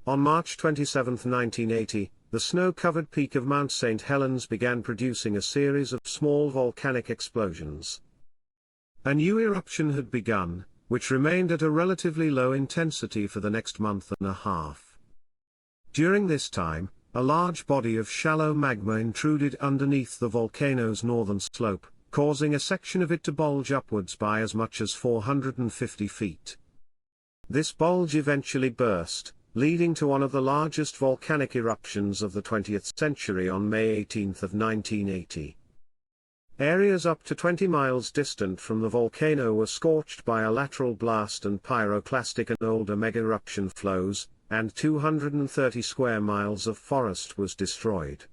On March 27, 1980, the snow-covered peak of Mount St. Helens began producing a series of small volcanic explosions. A new eruption had begun, which remained at a relatively low intensity for the next month and a half. During this time, a large body of shallow magma intruded underneath the volcano's northern slope, causing a section of it to bulge upwards by as much as 450 feet. This bulge eventually burst, leading to one of the largest volcanic eruptions of the 20th century on May 18 of 1980. Areas up to 20 miles distant from the volcano were scorched by a lateral blast and pyroclastic and older megaeruption flows, and 230 square miles of forest was destroyed.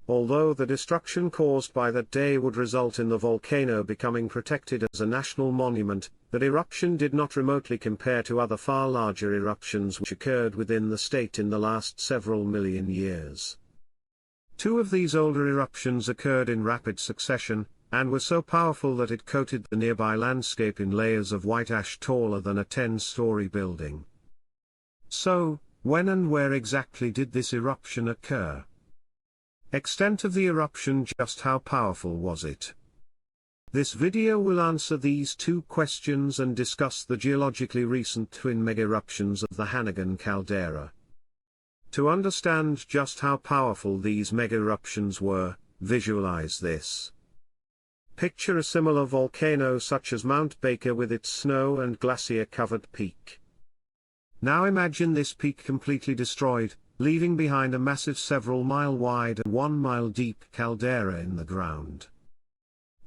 Although the destruction caused by that day would result in the volcano becoming protected as a national monument, that eruption did not remotely compare to other far larger eruptions which occurred within the state in the last several million years. Two of these older eruptions occurred in rapid succession, and were so powerful that it coated the nearby landscape in layers of white ash taller than a 10-story building. So, when and where exactly did this eruption occur? Extent of the eruption, just how powerful was it? This video will answer these two questions and discuss the geologically recent twin megaeruptions of the Hannegan caldera. To understand just how powerful these megaeruptions were, visualize this. Picture a similar volcano such as Mount Baker with its snow and glacier-covered peak. Now imagine this peak completely destroyed, leaving behind a massive several-mile wide and 1-mile deep caldera in the ground.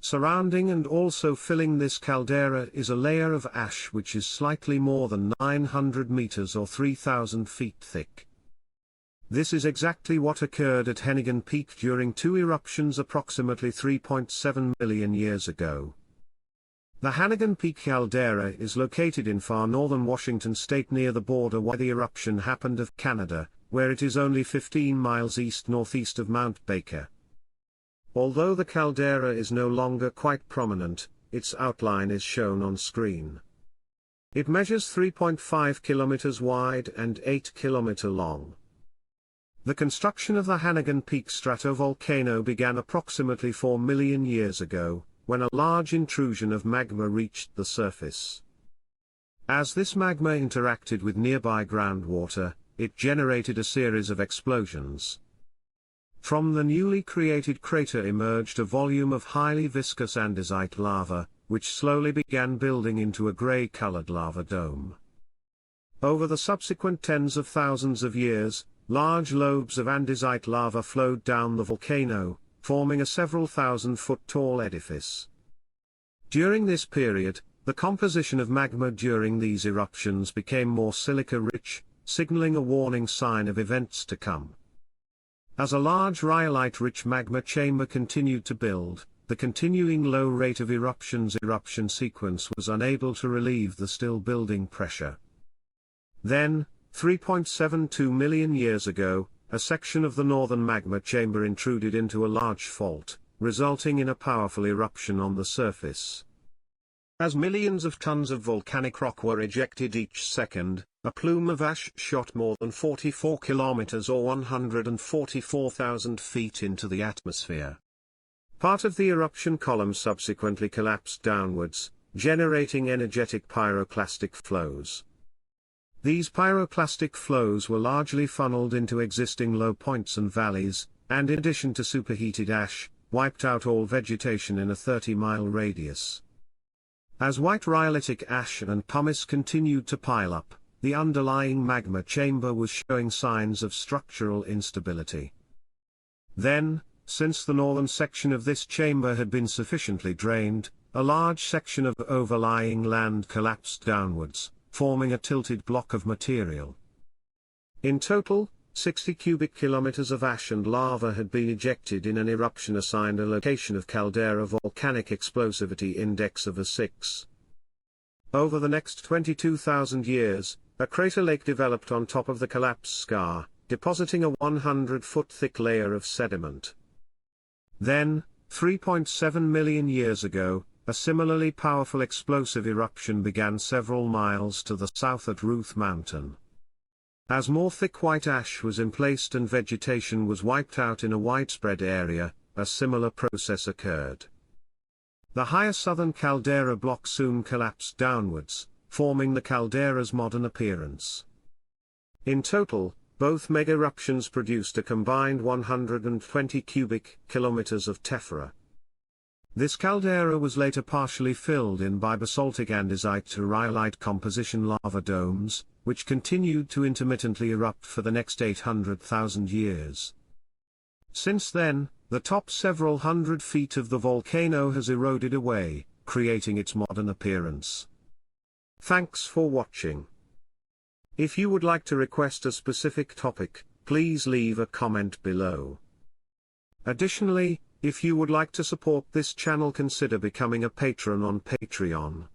Surrounding and also filling this caldera is a layer of ash which is slightly more than 900 meters or 3,000 feet thick. This is exactly what occurred at Hannegan Peak during two eruptions approximately 3.7 million years ago. The Hannegan Peak caldera is located in far northern Washington state near the border where the eruption happened of Canada, where it is only 15 miles east-northeast of Mount Baker. Although the caldera is no longer quite prominent, its outline is shown on screen. It measures 3.5 kilometers wide and 8 kilometers long. The construction of the Hannegan Peak stratovolcano began approximately 4 million years ago, when a large intrusion of magma reached the surface. As this magma interacted with nearby groundwater, it generated a series of explosions. From the newly created crater emerged a volume of highly viscous andesite lava, which slowly began building into a gray-colored lava dome. Over the subsequent tens of thousands of years, large lobes of andesite lava flowed down the volcano, forming a several thousand-foot tall edifice. During this period, the composition of magma during these eruptions became more silica-rich, signaling a warning sign of events to come. As a large rhyolite-rich magma chamber continued to build, the continuing low rate of eruption sequence was unable to relieve the still building pressure. Then, 3.72 million years ago, a section of the northern magma chamber intruded into a large fault, resulting in a powerful eruption on the surface. As millions of tons of volcanic rock were ejected each second, a plume of ash shot more than 44 kilometers or 144,000 feet into the atmosphere. Part of the eruption column subsequently collapsed downwards, generating energetic pyroclastic flows. These pyroclastic flows were largely funneled into existing low points and valleys, and in addition to superheated ash, wiped out all vegetation in a 30-mile radius. As white rhyolitic ash and pumice continued to pile up, the underlying magma chamber was showing signs of structural instability. Then, since the northern section of this chamber had been sufficiently drained, a large section of overlying land collapsed downwards, forming a tilted block of material. In total, 60 cubic kilometers of ash and lava had been ejected in an eruption assigned a location of caldera volcanic explosivity index of a 6. Over the next 22,000 years, a crater lake developed on top of the collapse scar, depositing a 100-foot thick layer of sediment. Then, 3.7 million years ago, a similarly powerful explosive eruption began several miles to the south at Ruth Mountain. As more thick white ash was emplaced and vegetation was wiped out in a widespread area, a similar process occurred. The higher southern caldera block soon collapsed downwards, forming the caldera's modern appearance. In total, both mega-eruptions produced a combined 120 cubic kilometers of tephra. This caldera was later partially filled in by basaltic andesite to rhyolite composition lava domes, which continued to intermittently erupt for the next 800,000 years. Since then, the top several hundred feet of the volcano has eroded away, creating its modern appearance. Thanks for watching. If you would like to request a specific topic, please leave a comment below. Additionally, if you would like to support this channel, consider becoming a patron on Patreon.